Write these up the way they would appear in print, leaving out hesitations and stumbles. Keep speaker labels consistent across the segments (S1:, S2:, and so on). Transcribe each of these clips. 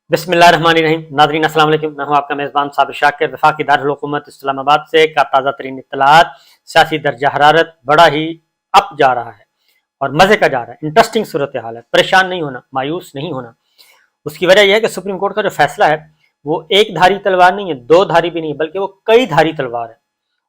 S1: बिस्मिल्लाहिर्रहमानिर्रहीम। नाज़रीन अस्सलाम वालेकुम। मैं हूं आपका मेज़बान साबिर शाकिर। वफाकी दारुल हुकूमत इस्लामाबाद से का ताज़ा तरीन इत्तलात। सियासी दर्जा हरारत बड़ा ही अप जा रहा है और मज़े का जा रहा है। इंटरेस्टिंग सूरत हाल है। परेशान नहीं होना, मायूस नहीं होना। उसकी वजह यह है कि सुप्रीम कोर्ट का जो फैसला है वो एक धारी तलवार नहीं है, दो धारी भी नहीं है, बल्कि वो कई धारी तलवार है।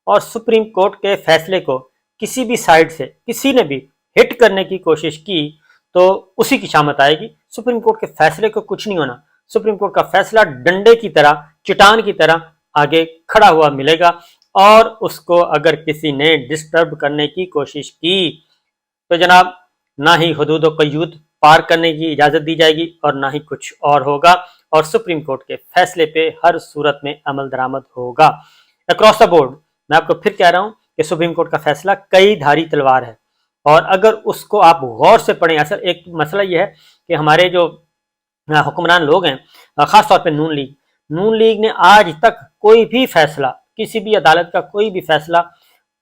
S1: और सुप्रीम कोर्ट के फैसले को किसी भी साइड से किसी ने भी हिट करने की कोशिश की तो उसी की शामत आएगी। सुप्रीम कोर्ट के फैसले को कुछ नहीं होना। सुप्रीम कोर्ट का फैसला डंडे की तरह, चट्टान की तरह आगे खड़ा हुआ मिलेगा और उसको अगर किसी ने डिस्टर्ब करने की कोशिश की तो जनाब ना ही हुदूद व क़यूद पार करने की इजाज़त दी जाएगी और ना ही कुछ और होगा। और सुप्रीम कोर्ट के फैसले पे हर सूरत में अमल दरामद होगा अक्रॉस द बोर्ड। मैं आपको फिर कह रहा हूं कि सुप्रीम कोर्ट का फैसला कई धारी तलवार है और अगर उसको आप गौर से पढ़ें। असल एक मसला यह है कि हमारे जो हुक्मरान लोग हैं, ख़ास तौर पे नून लीग ने आज तक कोई भी फैसला, किसी भी अदालत का कोई भी फैसला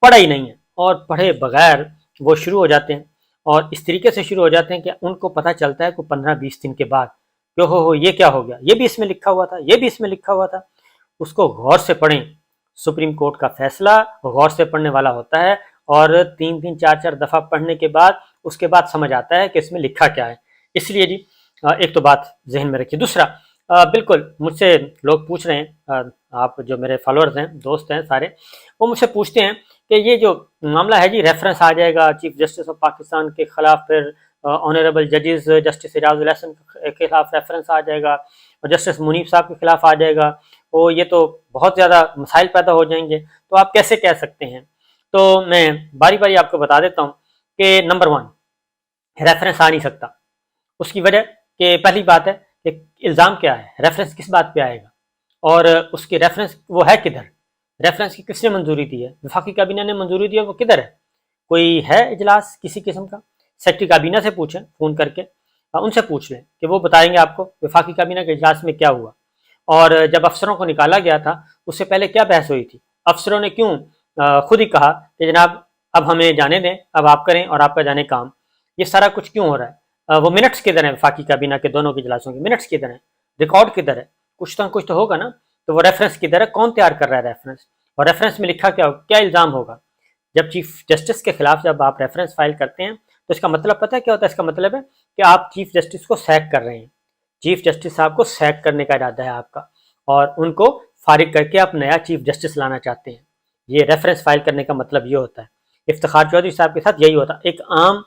S1: पढ़ा ही नहीं है और पढ़े बगैर वो शुरू हो जाते हैं और इस तरीके से शुरू हो जाते हैं कि उनको पता चलता है कि 15-20 दिन के बाद कि हो ये क्या हो गया, ये भी इसमें लिखा हुआ था, ये भी इसमें लिखा हुआ था। उसको गौर से पढ़ें। सुप्रीम कोर्ट का फैसला गौर से पढ़ने वाला होता है और 3-3 4-4 दफ़ा पढ़ने के बाद उसके बाद समझ आता है कि इसमें लिखा क्या है। इसलिए जी एक तो बात जहन में रखिए। दूसरा, बिल्कुल मुझसे लोग पूछ रहे हैं, आप जो मेरे फॉलोअर्स हैं, दोस्त हैं सारे, वो मुझसे पूछते हैं कि ये जो मामला है जी, रेफरेंस आ जाएगा चीफ जस्टिस ऑफ पाकिस्तान के खिलाफ, फिर ऑनरेबल जजेस जस्टिस एजाजुल हसन के खिलाफ रेफरेंस आ जाएगा और जस्टिस मुनीब साहब के खिलाफ आ जाएगा। वो ये तो बहुत ज़्यादा मसाइल पैदा हो जाएंगे, तो आप कैसे कह सकते हैं? तो मैं बारी बारी आपको बता देता हूँ कि नंबर 1, रेफरेंस आ नहीं सकता। उसकी वजह कि पहली बात है कि इल्ज़ाम क्या है, रेफरेंस किस बात पे आएगा और उसकी रेफरेंस वो है किधर, रेफरेंस की किसने मंजूरी दी है? वफाकी काबीना ने मंजूरी दी है, वो किधर है? कोई है इजलास किसी किस्म का? सेक्रेटरी काबीना से पूछें फ़ोन करके, उनसे पूछ लें कि वो बताएंगे आपको वफाकी काबीना के इजलास में क्या हुआ और जब अफसरों को निकाला गया था उससे पहले क्या बहस हुई थी। अफसरों ने क्यों खुद ही कहा कि जनाब अब हमें जाने दें, अब आप करें और आपका जाने काम। ये सारा कुछ क्यों हो रहा है? वो मिनट्स किधर हैं? वफाकी काबीना के दोनों के इजलासों के मिनट्स किधर हैं? रिकॉर्ड किधर है? कुछ तो होगा ना। तो वो रेफरेंस किधर है? कौन तैयार कर रहा है रेफरेंस? और रेफरेंस में लिखा क्या हो, क्या इल्ज़ाम होगा? जब चीफ जस्टिस के खिलाफ जब आप रेफरेंस फाइल करते हैं तो इसका मतलब पता है क्या होता है? इसका मतलब है कि आप चीफ जस्टिस को सैक कर रहे हैं। चीफ जस्टिस साहब को सैक करने का इरादा है आपका और उनको फारिग करके आप नया चीफ जस्टिस लाना चाहते हैं। ये रेफरेंस फाइल करने का मतलब ये होता है। इफ्तिखार चौधरी साहब के साथ यही होता है। एक आम,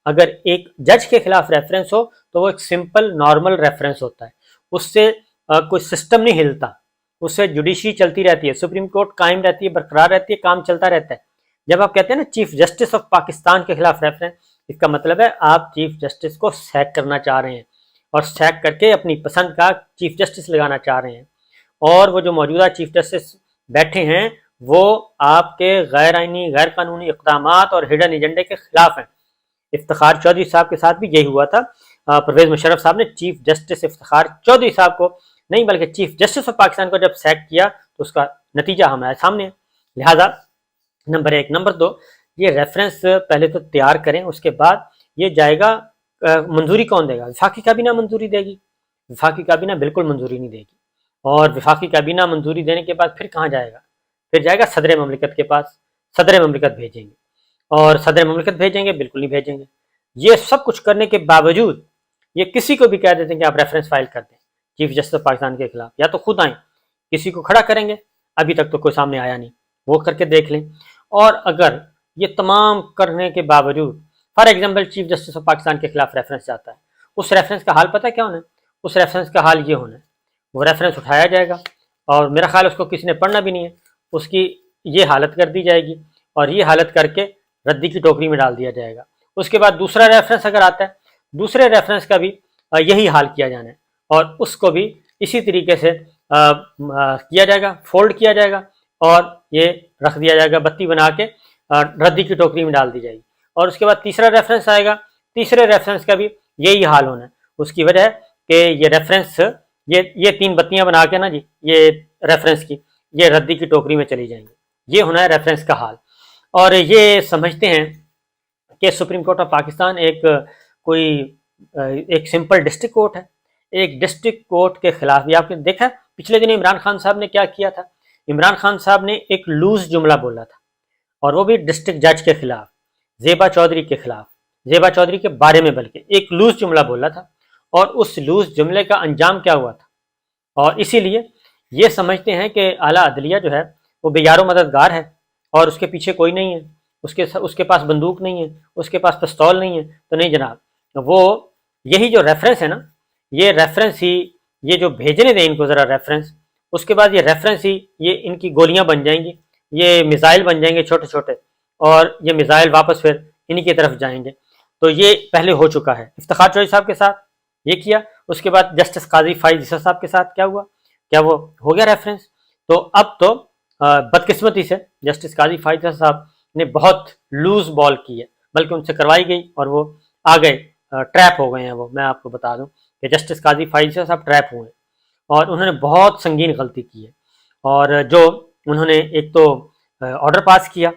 S1: अगर एक जज के खिलाफ रेफरेंस हो तो वो एक सिंपल नॉर्मल रेफरेंस होता है, उससे कोई सिस्टम नहीं हिलता, उससे जुडिशरी चलती रहती है, सुप्रीम कोर्ट कायम रहती है, बरकरार रहती है, काम चलता रहता है। जब आप कहते हैं ना चीफ जस्टिस ऑफ पाकिस्तान के खिलाफ रेफरेंस, इसका मतलब है आप चीफ जस्टिस को सैक करना चाह रहे हैं और सैक करके अपनी पसंद का चीफ जस्टिस लगाना चाह रहे हैं। और वो जो मौजूदा चीफ जस्टिस बैठे हैं वो आपके गैर आइनी, गैर कानूनी इक़दामात और हिडन एजेंडे के खिलाफ हैं। इफ्तिखार चौधरी साहब के साथ भी यही हुआ था। परवेज मुशर्रफ साहब ने चीफ जस्टिस इफ्तिखार चौधरी साहब को नहीं बल्कि चीफ जस्टिस ऑफ पाकिस्तान को जब सैक किया तो उसका नतीजा हमारे सामने है। लिहाजा नंबर 1। नंबर 2, ये रेफरेंस पहले तो तैयार करें, उसके बाद ये जाएगा। मंजूरी कौन देगा? वफाकी काबीना मंजूरी देगी। वफाकी काबीना बिल्कुल मंजूरी नहीं देगी और वफाकी काबीना मंजूरी देने के बाद फिर कहाँ जाएगा? फिर जाएगा सदर ममलिकत के पास। सदर ममलिकत भेजेंगे और सदर ममलिकत भेजेंगे, बिल्कुल नहीं भेजेंगे। ये सब कुछ करने के बावजूद ये किसी को भी कह देते हैं कि आप रेफरेंस फाइल कर दें चीफ जस्टिस ऑफ पाकिस्तान के खिलाफ, या तो खुद आए, किसी को खड़ा करेंगे। अभी तक तो कोई सामने आया नहीं, वो करके देख लें। और अगर ये तमाम करने के बावजूद for example chief justice of Pakistan के खिलाफ रेफरेंस जाता है, उस रेफरेंस का हाल पता है क्या होना है? उस रेफरेंस का हाल ये होना है, वो रेफरेंस उठाया जाएगा और मेरा ख्याल उसको किसी ने पढ़ना भी नहीं है, उसकी ये हालत कर दी जाएगी और ये हालत करके रद्दी की टोकरी में डाल दिया जाएगा। उसके बाद दूसरा रेफरेंस अगर आता है, दूसरे रेफरेंस का भी यही हाल किया जाना है और उसको भी इसी तरीके से किया जाएगा, फोल्ड किया जाएगा और ये रख दिया जाएगा, बत्ती बना के रद्दी की टोकरी में डाल दी जाएगी। और उसके बाद तीसरा रेफरेंस आएगा, तीसरे रेफरेंस का भी यही हाल होना है। उसकी वजह है कि ये रेफरेंस, ये 3 बत्तियां बना के ना जी, ये रेफरेंस की, ये रद्दी की टोकरी में चली जाएंगी। ये होना है रेफरेंस का हाल। और ये समझते हैं कि सुप्रीम कोर्ट ऑफ पाकिस्तान एक कोई एक सिंपल डिस्ट्रिक्ट कोर्ट है, एक डिस्ट्रिक्ट कोर्ट के खिलाफ भी। आपने देखा पिछले दिन इमरान खान साहब ने क्या किया था, इमरान खान साहब ने एक लूज जुमला बोला था, और वो भी डिस्ट्रिक्ट जज के खिलाफ, जेबा चौधरी के खिलाफ, जेबा चौधरी के बारे में बल्कि एक लूज जुमला बोला था, और उस लूज जुमले का अंजाम क्या हुआ था। और इसीलिए ये समझते हैं कि आला अदलिया जो है वो बेयारो मददगार है और उसके पीछे कोई नहीं है, उसके पास बंदूक नहीं है, उसके पास पिस्तौल नहीं है। तो नहीं जनाब, वो यही जो रेफरेंस है ना, ये रेफरेंस ही, ये जो भेजने दें इनको ज़रा रेफरेंस, उसके बाद ये रेफरेंस ही ये इनकी गोलियां बन जाएंगी, ये मिसाइल बन जाएंगे छोटे छोटे, और ये मिसाइल वापस फिर इन्हीं की तरफ जाएंगे। तो ये पहले हो चुका है इफ्तिखार चौधरी साहब के साथ, ये किया। उसके बाद जस्टिस काजी फाइज ईसा साहब के साथ क्या हुआ, क्या वो हो गया रेफरेंस। तो अब तो बदकिस्मती से जस्टिस काजी फाइज ईसा साहब ने बहुत लूज बॉल की है, बल्कि उनसे करवाई गई और वो आ गए, ट्रैप हो गए हैं वो। मैं आपको बता दूं कि जस्टिस काजी फाइज ईसा साहब ट्रैप हुए और उन्होंने बहुत संगीन गलती की है। और जो उन्होंने एक तो ऑर्डर पास किया,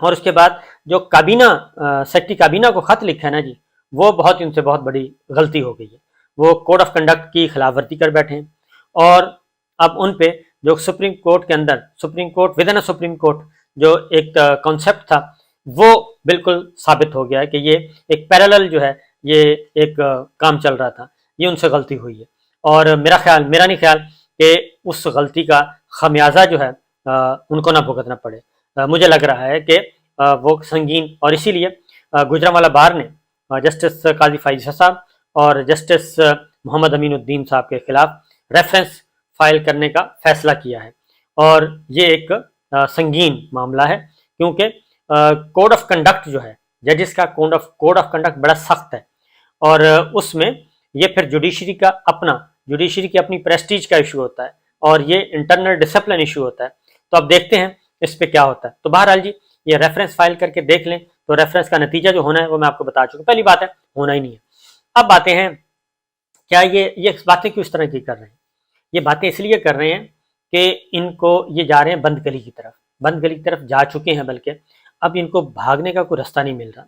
S1: और उसके बाद जो काबीना सेक्रेटरी काबीना को खत लिखा है ना जी, वो बहुत उनसे बहुत बड़ी गलती हो गई है। वो कोड ऑफ कंडक्ट की खिलाफवर्जी कर बैठे हैं, और अब उन पे जो सुप्रीम कोर्ट के अंदर, supreme court with in supreme court जो एक कॉन्सेप्ट था, वो बिल्कुल साबित हो गया है कि ये एक पैरेलल जो है, ये एक काम चल रहा था, ये उनसे गलती हुई है। और मेरा नहीं ख्याल कि उस गलती का खमियाजा जो है उनको ना भुगतना पड़े। मुझे लग रहा है कि वो संगीन, और इसीलिए गुजरांवाला बार ने जस्टिस काजी फाइज साहब और जस्टिस मोहम्मद अमीनुद्दीन साहब के खिलाफ रेफरेंस फाइल करने का फैसला किया है। और ये एक संगीन मामला है, क्योंकि कोड ऑफ कंडक्ट जो है, जजिस का कोड ऑफ कंडक्ट बड़ा सख्त है, और उसमें ये फिर जुडिशरी की अपनी प्रेस्टीज का इशू होता है, और ये इंटरनल डिसिप्लिन इशू होता है। तो अब देखते हैं इस पे क्या होता है। तो बहरहाल जी, ये रेफरेंस फाइल करके देख लें, तो रेफरेंस का नतीजा जो होना है वो मैं आपको बता चुका। पहली बात है, होना ही नहीं है। अब बातें हैं, क्या ये बातें क्यों इस तरह की कर रहे हैं, ये बातें इसलिए कर रहे हैं कि इनको ये जा रहे हैं बंद गली की तरफ जा चुके हैं, बल्कि अब इनको भागने का कोई रास्ता नहीं मिल रहा,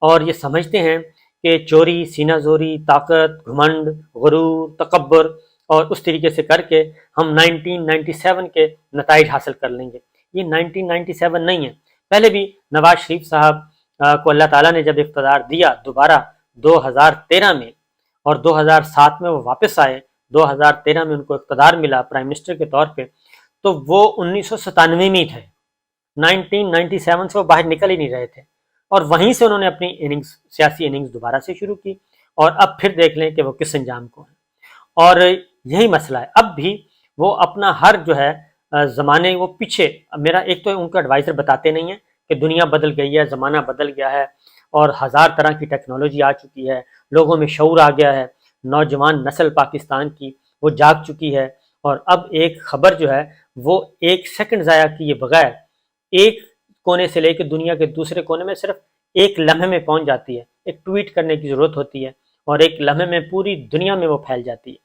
S1: और ये समझते हैं कि चोरी, सीनाजोरी, ताकत, घमंड, गुरूर, तकब्बुर और उस तरीके से करके हम 1997 के नताइज हासिल कर लेंगे। ये 1997 नहीं है। पहले भी नवाज शरीफ साहब को अल्लाह ताला ने जब इक़्तिदार दिया दोबारा 2013 में, और 2007 में वो वापस आए, 2013 में उनको इक़्तिदार मिला प्राइम मिनिस्टर के तौर पे, तो वो 1997 में थे। 1997 से वो बाहर निकल ही नहीं रहे थे, और वहीं से उन्होंने अपनी सियासी इनिंग्स दोबारा से शुरू की, और अब फिर देख लें कि वो किस अंजाम को है। और यही मसला है, अब भी वो अपना हर जो है ज़माने वो पीछे, मेरा एक तो उनका एडवाइज़र बताते नहीं है कि दुनिया बदल गई है, ज़माना बदल गया है, और हज़ार तरह की टेक्नोलॉजी आ चुकी है, लोगों में शऊर आ गया है, नौजवान नस्ल पाकिस्तान की वो जाग चुकी है, और अब एक खबर जो है वो एक सेकंड ज़ाया किए बगैर एक कोने से लेकर दुनिया के दूसरे कोने में सिर्फ एक लम्हे में पहुंच जाती है। एक ट्वीट करने की ज़रूरत होती है, और एक लम्हे में पूरी दुनिया में वो फैल जाती है।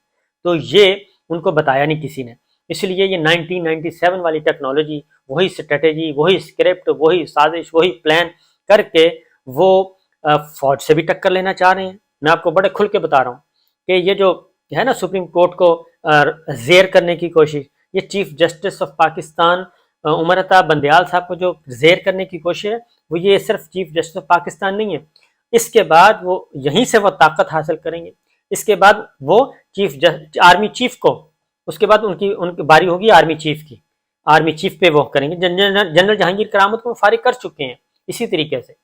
S1: तो ये उनको बताया नहीं किसी ने, इसलिए ये 1997 वाली टेक्नोलॉजी, वही स्ट्रेटेजी, वही स्क्रिप्ट, वही साजिश, वही प्लान करके वो फौज से भी टक्कर लेना चाह रहे हैं। मैं आपको बड़े खुल के बता रहा हूँ कि ये जो है ना सुप्रीम कोर्ट को जेर करने की कोशिश, ये chief justice of Pakistan Umar Ata Bandial साहब को जो जेर करने की कोशिश है, वो ये सिर्फ चीफ जस्टिस ऑफ पाकिस्तान नहीं है, इसके बाद वो यहीं से वो ताकत हासिल करेंगे। इसके बाद वो आर्मी चीफ को, उसके बाद उनकी बारी होगी आर्मी चीफ की, आर्मी चीफ पे वो करेंगे। जनरल जहांगीर करामत को फारिग कर चुके हैं इसी तरीके से,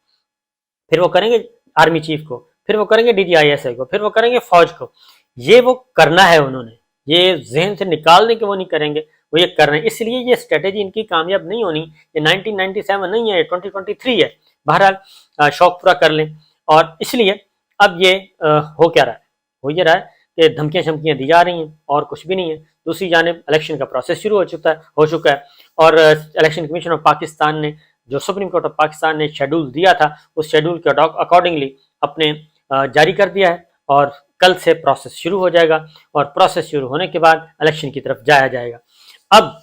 S1: फिर वो करेंगे आर्मी चीफ को, फिर वो करेंगे DGISI को, फिर वो करेंगे फौज को। ये वो करना है उन्होंने, ये जहन से निकालने के वो नहीं करेंगे, वो ये कर रहे हैं। इसलिए ये स्ट्रेटेजी इनकी कामयाब नहीं होनी। ये 1997 नहीं है, 2023 है। बहरहाल शौक पूरा कर लें। और इसलिए अब ये हो क्या रहा है, हो ये रहा है कि धमकियां शमकियां दी जा रही हैं, और कुछ भी नहीं है। दूसरी जानिब इलेक्शन का प्रोसेस शुरू हो चुका है, और इलेक्शन कमीशन ऑफ पाकिस्तान ने, जो सुप्रीम कोर्ट ऑफ पाकिस्तान ने शेड्यूल दिया था, उस शेड्यूल के अकॉर्डिंगली अपने जारी कर दिया है, और कल से प्रोसेस शुरू हो जाएगा, और प्रोसेस शुरू होने के बाद इलेक्शन की तरफ जाया जाएगा। अब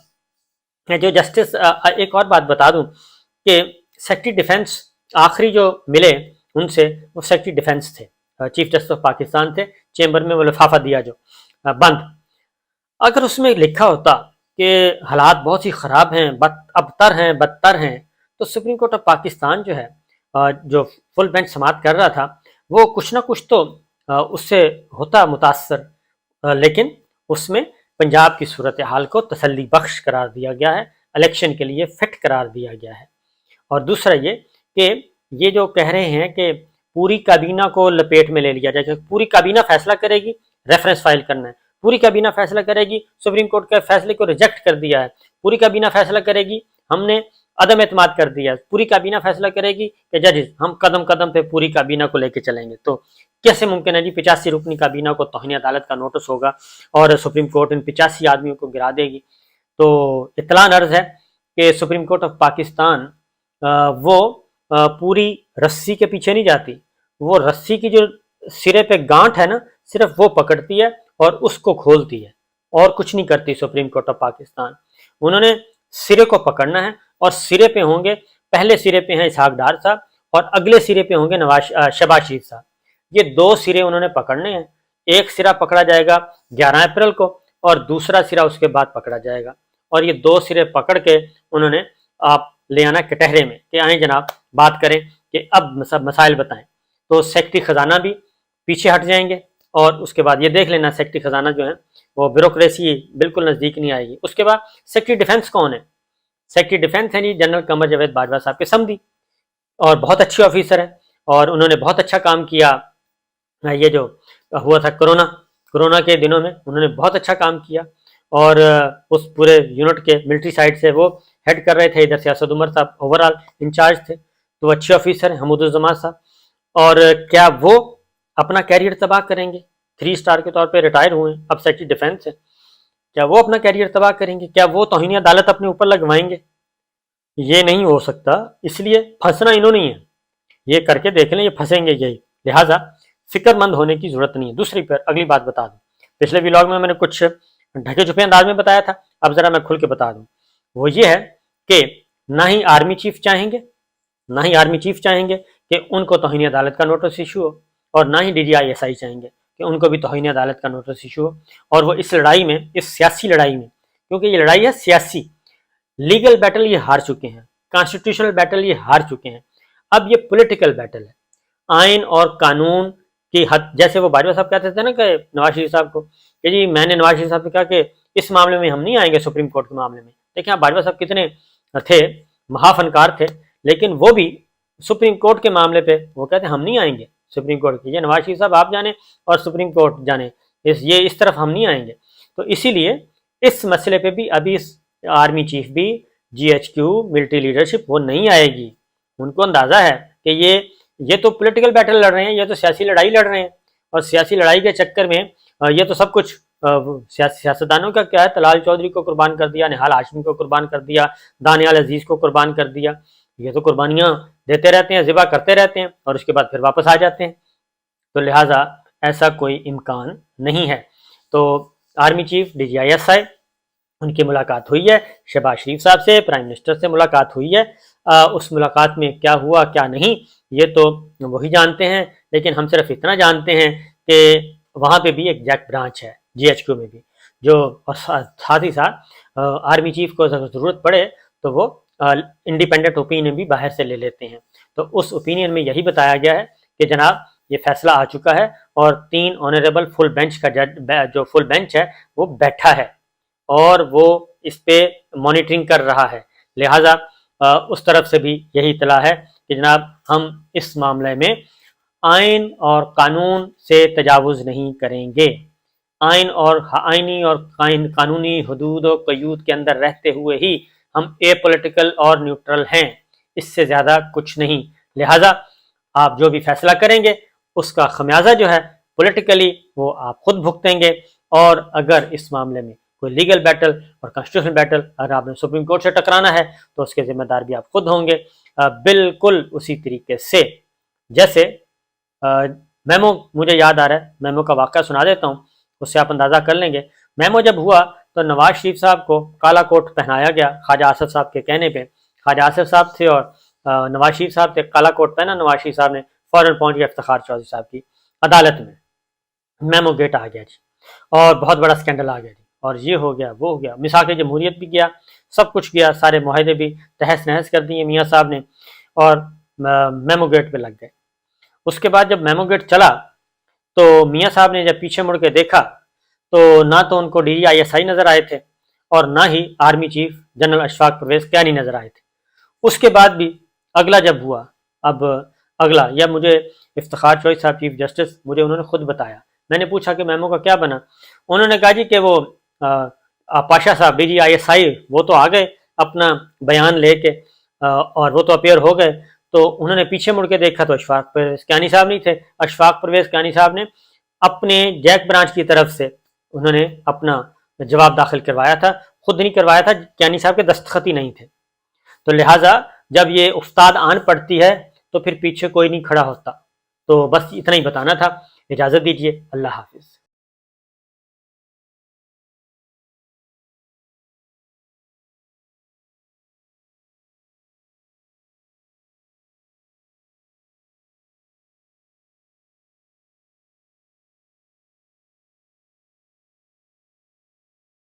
S1: जो जस्टिस, एक और बात बता दूं कि सेक्रेटरी डिफेंस आखिरी जो मिले उनसे, वो सेक्रेटरी डिफेंस थे, चीफ जस्टिस ऑफ पाकिस्तान थे, चेंबर में वो लिफाफा दिया जो बंद, अगर उसमें लिखा होता कि हालात बहुत ही ख़राब हैं, बदतर हैं, तो सुप्रीम कोर्ट ऑफ पाकिस्तान जो है जो फुल बेंच समाअत कर रहा था, वो कुछ ना कुछ तो उससे होता मुतासर, लेकिन उसमें पंजाब की सूरत हाल को तसल्ली बख्श करार दिया गया है, इलेक्शन के लिए फिट करार दिया गया है। और दूसरा ये कि ये जो कह रहे हैं कि पूरी काबीना को लपेट में ले लिया जाए, पूरी काबीना फैसला करेगी, रेफरेंस फाइल करना है, पूरी काबीना फैसला करेगी, सुप्रीम कोर्ट के फैसले को रिजेक्ट कर दिया है, पूरी काबीना फैसला करेगी हमने अदम एतमाद कर दिया है, पूरी काबीना फैसला करेगी कि जजेस हम कदम कदम पे पूरी काबीना को लेके चलेंगे, तो कैसे मुमकिन है जी? 85 रुकनी काबीना को तौहीन अदालत का नोटिस होगा और सुप्रीम कोर्ट इन 85 आदमियों को गिरा देगी। तो इत्तलान अर्ज है कि सुप्रीम कोर्ट ऑफ पाकिस्तान वो पूरी रस्सी के पीछे नहीं जाती, वो रस्सी की जो सिरे पे गांठ है ना, सिर्फ वो पकड़ती है और उसको खोलती है, और कुछ नहीं करती सुप्रीम कोर्ट ऑफ पाकिस्तान। उन्होंने सिरे को पकड़ना है और सिरे पे होंगे, पहले सिरे पे हैं इसहाक डार साहब और अगले सिरे पे होंगे शहबाज शरीफ साहब। ये दो सिरे उन्होंने पकड़ने हैं, एक सिरा पकड़ा जाएगा 11 अप्रैल को और दूसरा सिरा उसके बाद पकड़ा जाएगा, और ये दो सिरे पकड़ के उन्होंने आप ले आना कटहरे में कि आए जनाब बात करें कि अब सब मसाइल बताएं। तो सेक्रेटरी खजाना भी पीछे हट जाएंगे और उसके बाद ये देख लेना सेक्रेटरी खजाना जो है वो ब्यूरोक्रेसी बिल्कुल नज़दीक नहीं आएगी। उसके बाद सेक्रेटरी डिफेंस कौन है? सेक्रेटरी डिफेंस है जी जनरल कमर जावेद बाजवा साहब के समधी, और बहुत अच्छे ऑफिसर है और उन्होंने बहुत अच्छा काम किया। ये जो हुआ था कोरोना के दिनों में उन्होंने बहुत अच्छा काम किया, और उस पूरे यूनिट के मिलिट्री साइड से वो हेड कर रहे थे, इधर से असद उमर साहब ओवरऑल इंचार्ज थे, तो अच्छे ऑफिसर हैं हमूदुज़्ज़मान साहब। और क्या वो अपना कैरियर तबाह करेंगे? 3 स्टार के तौर पे रिटायर हुए, अब सेक्रेटरी डिफेंस है, क्या वो अपना कैरियर तबाह करेंगे? क्या वो तौहीन अदालत अपने ऊपर लगवाएंगे? ये नहीं हो सकता, इसलिए फंसना इन्होंने ही है, ये करके देख लें, ये फंसेंगे यही, लिहाजा फिक्रमंद होने की जरूरत नहीं है। दूसरी पर अगली बात बता दूं, पिछले व्लॉग में मैंने कुछ ढके छुपे अंदाज में बताया था, अब जरा मैं खुल के बता दूं, वो ये है कि ना ही आर्मी चीफ चाहेंगे कि उनको तौहीन अदालत का नोटिस इशू हो, और ना ही DGI SI चाहेंगे कि उनको भी तौहीन अदालत का नोटिस इशू हो। और वो इस लड़ाई में, इस सियासी लड़ाई में, क्योंकि ये लड़ाई है सियासी, लीगल बैटल ये हार चुके हैं, कॉन्स्टिट्यूशनल बैटल ये हार चुके हैं, अब ये पॉलिटिकल बैटल है। आइन और कानून की हद, जैसे वो बाजवा साहब कहते थे ना कि नवाज शरीफ साहब को कि जी मैंने नवाज शरीफ साहब से कहा कि इस मामले में हम नहीं आएंगे सुप्रीम कोर्ट के मामले में। देखिए आप बाजवा साहब कितने थे, महाफनकार थे, लेकिन वो भी सुप्रीम कोर्ट के मामले पे वो कहते हम नहीं आएंगे सुप्रीम कोर्ट के, ये नवाज शरीफ साहब आप जाने और सुप्रीम कोर्ट जाने, इस तरफ हम नहीं आएंगे। तो इसीलिए इस मसले पे भी अभी आर्मी चीफ भी, GHQ मिलिट्री लीडरशिप वो नहीं आएगी। उनको अंदाजा है कि ये तो पॉलिटिकल बैटल लड़ रहे हैं, ये तो सियासी लड़ाई लड़ रहे हैं, और सियासी लड़ाई के चक्कर में ये तो सब कुछ सियासतदानों का क्या है, तलाल चौधरी को कुर्बान कर दिया, निहाल हाशमी को कुर्बान कर दिया, दानियाल अजीज को कुर्बान कर दिया, ये तो कुर्बानियां देते रहते हैं, ज़िबा करते रहते हैं और उसके बाद फिर वापस आ जाते हैं। तो लिहाजा ऐसा कोई इम्कान नहीं है। तो आर्मी चीफ DGI SI उनकी मुलाकात हुई है शहबाज शरीफ साहब से, प्राइम मिनिस्टर से मुलाकात हुई है। उस मुलाकात में क्या हुआ क्या नहीं ये तो वही जानते हैं, लेकिन हम सिर्फ इतना जानते हैं कि वहाँ पे भी एक जैक ब्रांच है GHQ में भी, जो साथ ही साथ आर्मी चीफ को अगर ज़रूरत पड़े तो वो इंडिपेंडेंट ओपिनियन भी बाहर से ले लेते हैं। तो उस ओपिनियन में यही बताया गया है कि जनाब ये फैसला आ चुका है और 3 ऑनरेबल फुल बेंच का जो फुल बेंच है वो बैठा है और वो इस पे मॉनिटरिंग कर रहा है। लिहाजा उस तरफ से भी यही इतला है कि जनाब हम इस मामले में आइन और कानून से तजावुज़ नहीं करेंगे, आइनी और कानूनी हदूद और क़यूद के अंदर रहते हुए ही हम एपॉलिटिकल और न्यूट्रल हैं, इससे ज़्यादा कुछ नहीं। लिहाजा आप जो भी फैसला करेंगे उसका खमियाजा जो है पॉलिटिकली वो आप खुद भुगतेंगे, और अगर इस मामले में कोई लीगल बैटल और कॉन्स्टिट्यूशनल बैटल अगर आपने सुप्रीम कोर्ट से टकराना है तो उसके जिम्मेदार भी आप खुद होंगे। बिल्कुल उसी तरीके से जैसे मेमो, मुझे याद आ रहा है, मेमो का वाक़या सुना देता हूँ, उससे आप अंदाज़ा कर लेंगे। मेमो जब हुआ तो नवाज शरीफ साहब को काला कोट पहनाया गया ख्वाजा आसिफ साहब के कहने पे, ख्वाजा आसिफ साहब थे और नवाज शरीफ साहब थे, काला कोट पहना नवाज शरीफ साहब ने, फ़ौरन पहुँच गया इफ्तिखार चौधरी साहब की अदालत में मेमो गेट आ गया जी, और बहुत बड़ा स्कैंडल आ गया जी, और ये हो गया वो हो गया, मिसाक जमहूरियत भी गया, सब कुछ गया, सारे माहदे भी तहस नहस कर दिए मियाँ साहब ने, और मेमो गेट पे लग गए। उसके बाद जब मेमो गेट चला तो मियाँ साहब ने जब पीछे मुड़ के देखा तो ना तो उनको DISI नजर आए थे और ना ही army chief general Ashfaq Parvez Kayani नजर आए थे। उसके बाद भी अगला जब हुआ, अब अगला, यह मुझे इफ्तिखार चौधरी साहब चीफ जस्टिस, मुझे उन्होंने खुद बताया। मैंने पूछा कि मेमो का क्या बना, उन्होंने कहा जी कि वो पाशा साहब DGISI वो तो आ गए अपना बयान लेके, और वो तो अपेयर हो गए, तो उन्होंने पीछे मुड़ के देखा तो अशफाक परवेज कैनी साहब नहीं थे। अशफाक परवेज कैनी साहब ने अपने जैक ब्रांच की तरफ से उन्होंने अपना जवाब दाखिल करवाया था, खुद नहीं करवाया था, कैनी साहब के दस्तखत ही नहीं थे। तो लिहाजा जब ये उस्ताद आन पड़ती है तो फिर पीछे कोई नहीं खड़ा होता। तो बस इतना ही बताना था, इजाज़त दीजिए, अल्लाह हाफिज़।